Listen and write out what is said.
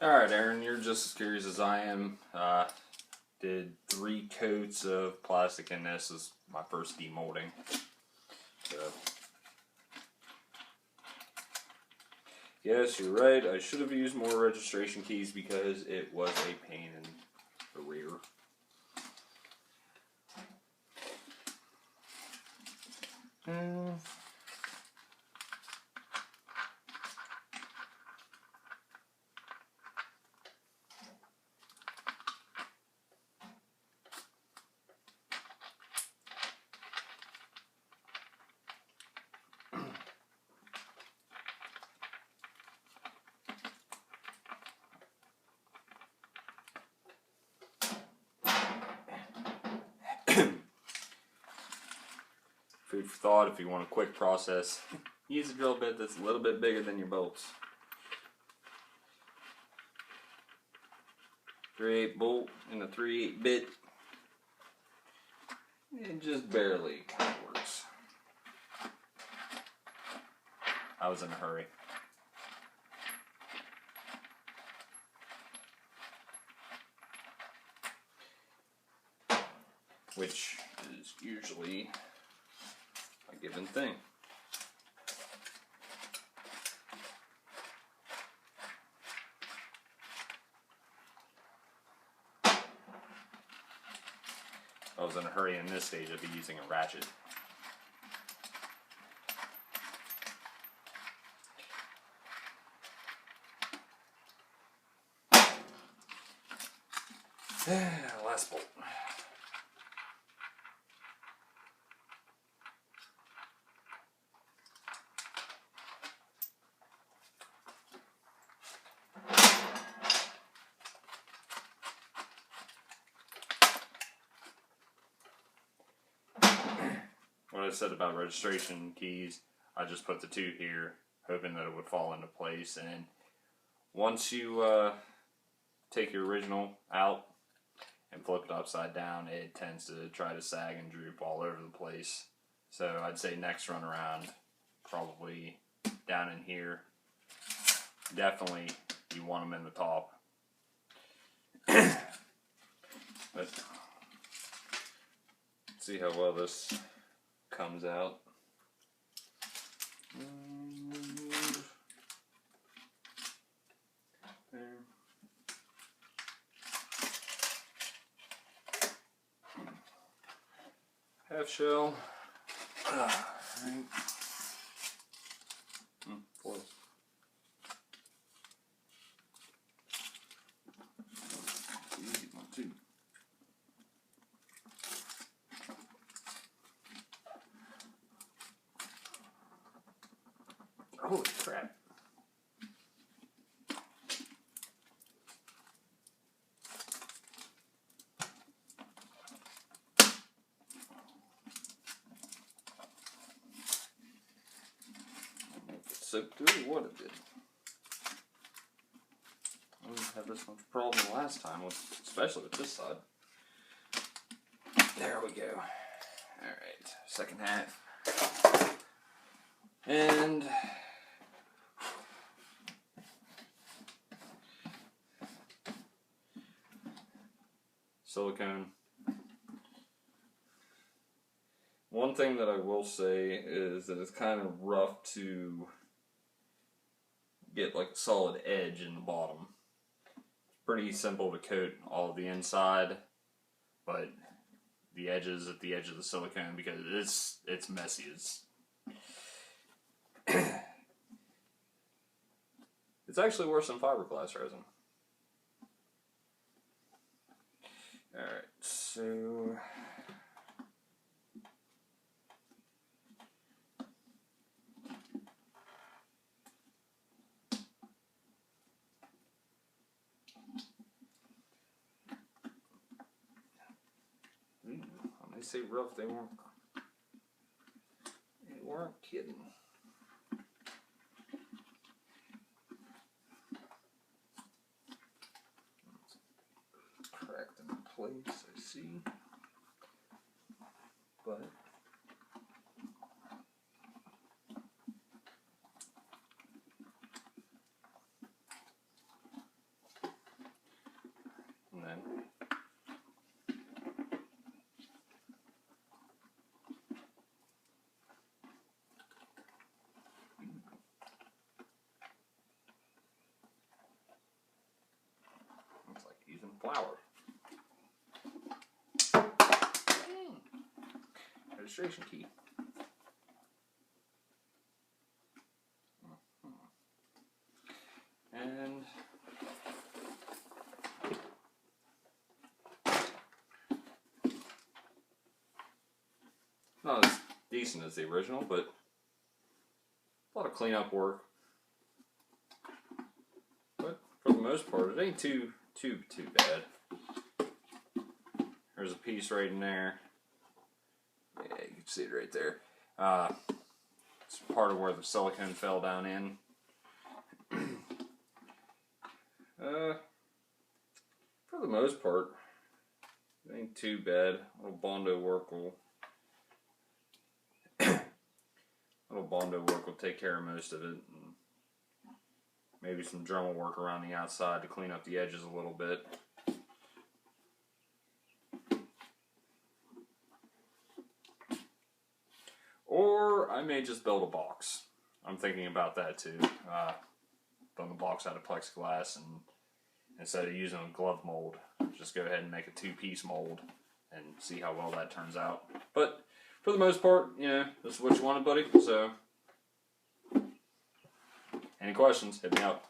Alright, Aaron, you're just as curious as I am. Did 3 coats of plastic in this. This is my first demolding. So, yes, you're right. I should have used more registration keys because it was a pain in the rear. Food for thought if you want a quick process. Use a drill bit that's a little bit bigger than your bolts. 3/8 bolt and a 3/8 bit. It just barely kind of works. I was in a hurry. Which is usually a given thing. If I was in a hurry in this stage, I'd be using a ratchet. Last bolt. What I said about registration keys, I just put the 2 here, hoping that it would fall into place. And once you take your original out and flip it upside down, it tends to try to sag and droop all over the place. So I'd say next run around, probably down in here. Definitely you want them in the top. But see how well this comes out. There. Half shell. Right. Foil. Easy one too. Holy crap. Soaked through what it did. I didn't have this much problem last time, especially with this side. There we go. Alright, second half. And silicone. One thing that I will say is that it's kind of rough to get like a solid edge in the bottom. It's pretty simple to coat all of the inside, but the edges at the edge of the silicone, because it's messy. It's actually worse than fiberglass resin. Alright, so when they say rough, they weren't kidding. Cracked in place, I see. But flower. Registration key. And not as decent as the original, but a lot of cleanup work. But for the most part, it ain't too bad. There's a piece right in there. Yeah, you can see it right there. It's part of where the silicone fell down in. For the most part, it ain't too bad. Little Bondo work will take care of most of it. And maybe some Dremel work around the outside to clean up the edges a little bit. Or I may just build a box. I'm thinking about that too. Build a box out of plexiglass, and instead of using a glove mold, just go ahead and make a 2-piece mold and see how well that turns out. But for the most part, you know, this is what you wanted, buddy. So, any questions, hit me up.